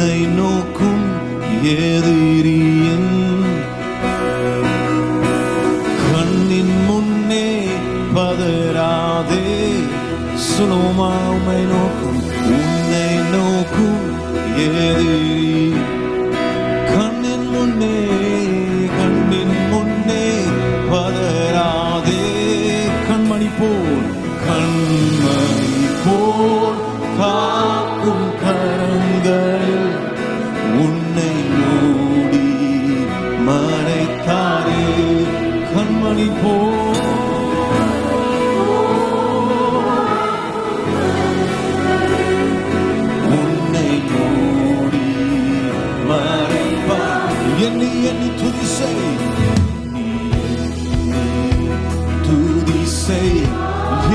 உன்னை நோக்கும் எதிரியின் கண்ணின் முன்னே பதறாதே. சுலோமா உம்மை நோக்கும் உன்னை நோக்கும் எதிரி கண்ணின் முன்னே பதறாதே. கண்மணி போல் காக்கும் கரங்களில் உன்னை மூடி மறைத்தாரே. கண்மணி போல் உன்னை மூடி மறைப்பார். எண்ணி எண்ணி துதி செய், துதி செய்.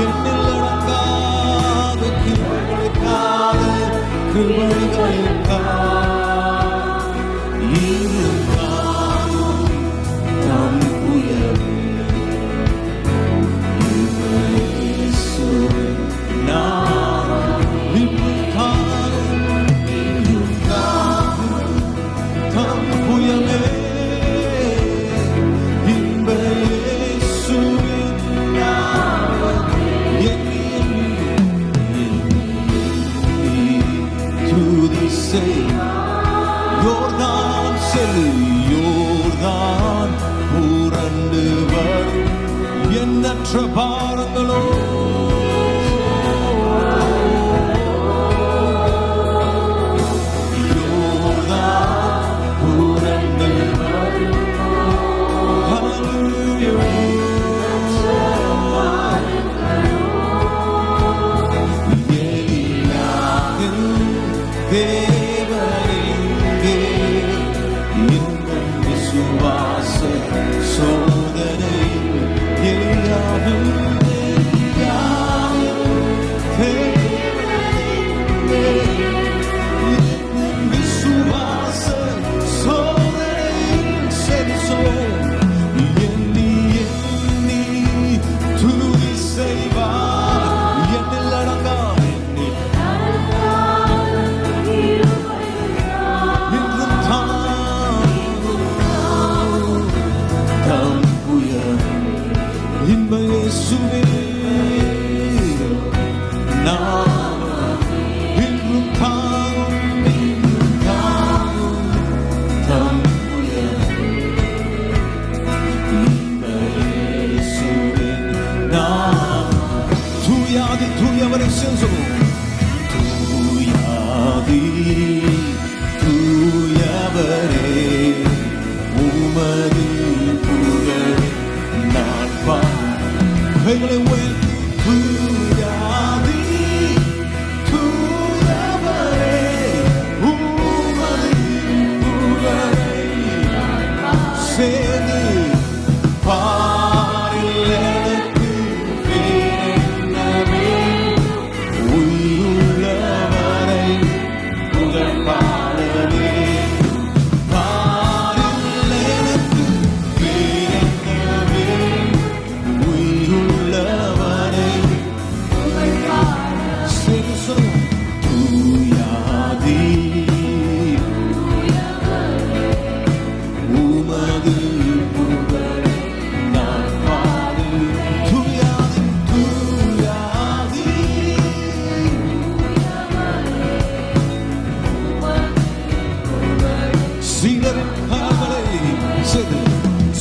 என்னில் அடங்காத கிருபைகளுக்காக இருந்தாலும் தம் உயர்வே இயேசுவின் நாமத்திற்காக இருந்தாலும் தம் உயர்வே யோர்தான் செல், யோர்தான் புரண்டு வரும் எண்ணற்ற பாரங்களோ. யோர்தான் புரண்டு வரும் விசுவாச சோதனை எலியாவின் விசுவாச சோதனை சென்றோ. எண்ணி எண்ணி துதி செய்வார். என்னில் அடங்கா இயேசுவே நாமம் இன்றும் தாங்கும் தம் இயேசுவின் நாமம். தூயாதி தூயவரை செல்வோம். தூயாதி தூயவரே உமது புகழ் நான் கைகளை உயர்த்தி தூயாதி தூயவரே உமது புகழை சேர்ந்து பாரில் எனக்கு வேண்டவே. உயிருள்ளவரை புகழ் பாடவே. பாரில் எனக்கு வேண்டவே. உயிருள்ளவரை தூயாதி உமது புகழை நான் பாடு. தூயாதி தூயாதி சீடரின் கால்களை செது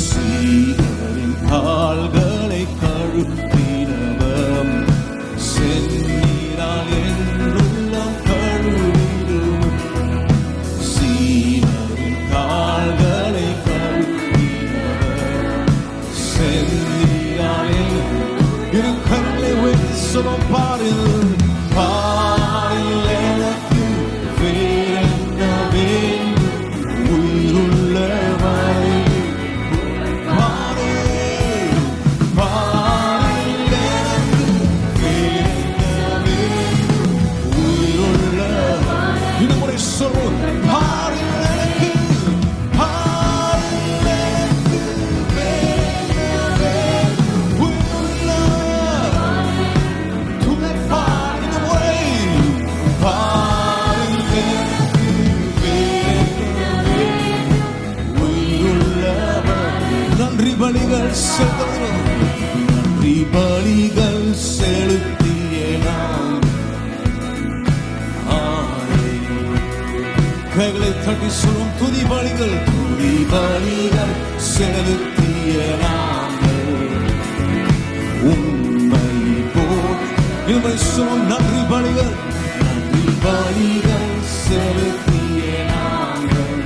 சீடரின் கால்களை கழுவினவம் சென்னீரால் என்றுள்ளம் கழுவிடும். சீடரின் கால்களை கழுவினவம் சென்னீரால் இரு கண்களை வெற்றி சொல்லும். பாரில் பாரில் எனக்கு வேறென்ன வேண்டும். உயிருள்ளவரை செலுத்துகிறோம். நன்றி பலிகள் செலுத்திய நாம் கைகளை தட்டி சொல்லும் துதி பலிகள் செலுத்திய நாங்கள் உண்மை போல் இவை சொல்லும் நன்றி பலிகள் செலுத்திய நாங்கள்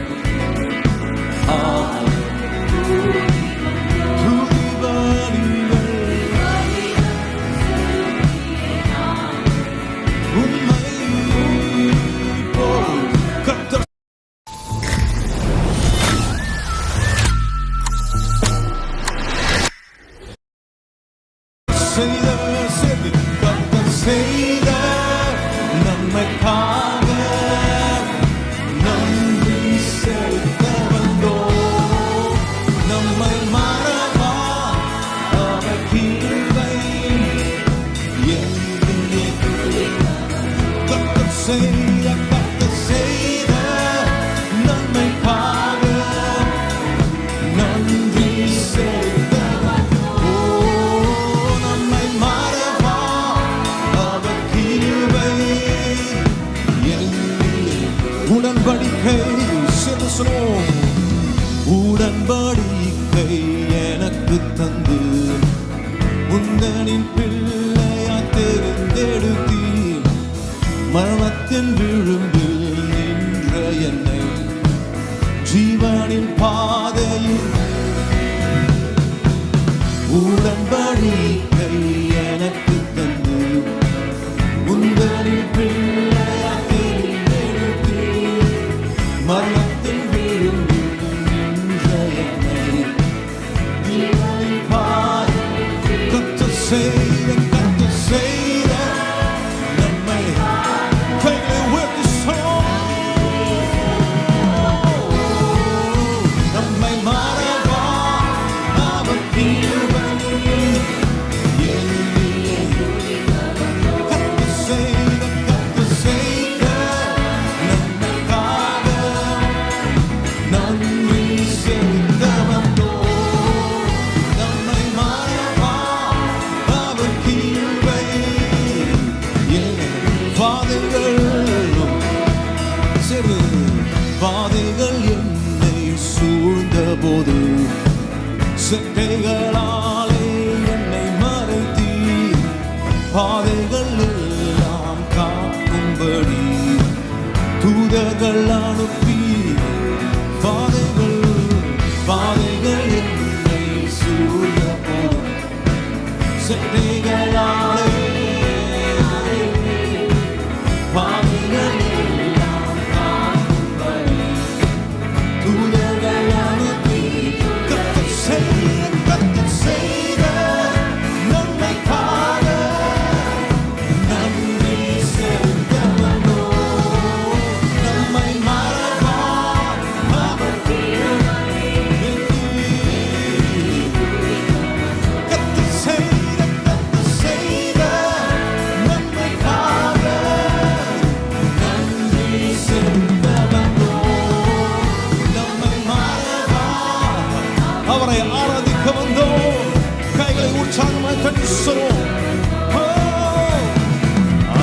துதி பலிகள் உண்மை போல் கர்த்தர் செய்த நன்மைக்காக நன்றி செலுத்த வந்தோம். நம்மை மறவா அவர் கிருபை எண்ணிய கர்த்தர் செய்த நன்மைக்காக நன்றி செலுத்த நம்மை மறவா அவர் கிருபை உடன்படிக்கை செலுத்தும். உடன்படிக்கை எனக்கு தந்து உந்தனின் பிள்ளையா தெரிந்தெடுத்தீர். மரணத்தின் விளிம்பில் நின்ற என்னை ஜீவனின் பாதையில் உடன்படிக்கை எனக்கு தந்து உந்தனின் பிள்ளையா தெரிந்தெடுத்தீர். மரணத்தின் விளிம்பில் நின்ற என்னை ஜீவனின் பாதையில் கர்த்தர் செய்த நன்மை கைகளை உயர்த்தி சொல்லுவோம். நம்மை மறவா அவர் கிருபை எண்ணிய கர்த்தர் செய்த நன்மைக்காக நன்றி செலுத்த வந்தோம். நம்மை மறவா அவர் கிருபை வாதைகள் என்னை சூழ்ந்த போது செட்டைகளாலே என்னை மறைத்தீர். பாதைகள் எல்லாம் காக்கும்படி தூதர்கள் அனுப்பி பாதைகள் என்னை சூழ்ந்த போது செட்டைகளாலே பாதைகள் எல்லாம் காக்கும்படி தூதர்கள் அனுப்பி கர்த்தர் செய்த நன்மைக்காக நன்றி செலுத்த வந்தோம். நம்மை மறவா அவர் கிருபை கர்த்தர் செய்த நன்மைக்காக நன்றி செலுத்த வந்தோம். நம்மை மறவா அவரை ஆராதிக்க வந்தோம். கைகளை உற்சாகமாய் தட்டி சொல்லுவோம்.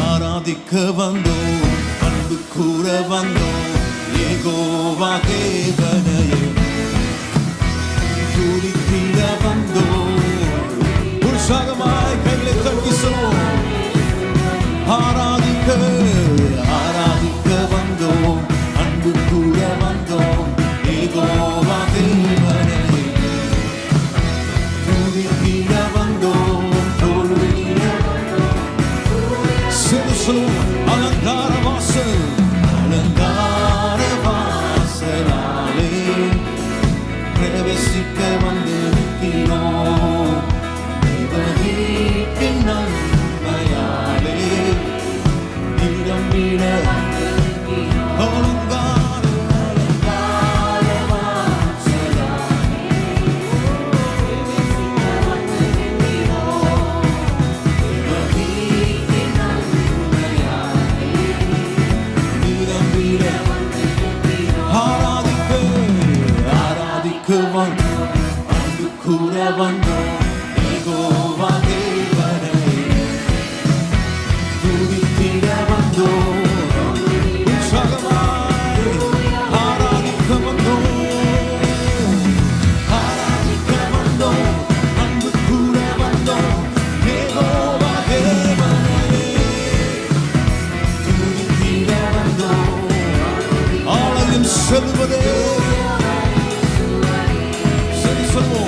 ஆராதிக்க வந்தோம், அன்பு கூற வந்தோம். யெகோவா தேவனையே துதித்திட வந்தோம். உற்சாகமாய் கைகளை தட்டி சொல்லுவோம். ஆராதிக்க வந்தோம், அன்பு கூற வந்தோம். யெகோவா தேவனையே துதித்திட வந்தோம். தோல்வியிட செலுத்தும் அலங்கார வாசலாலே செல்வதே. சரி சொல்வோம்.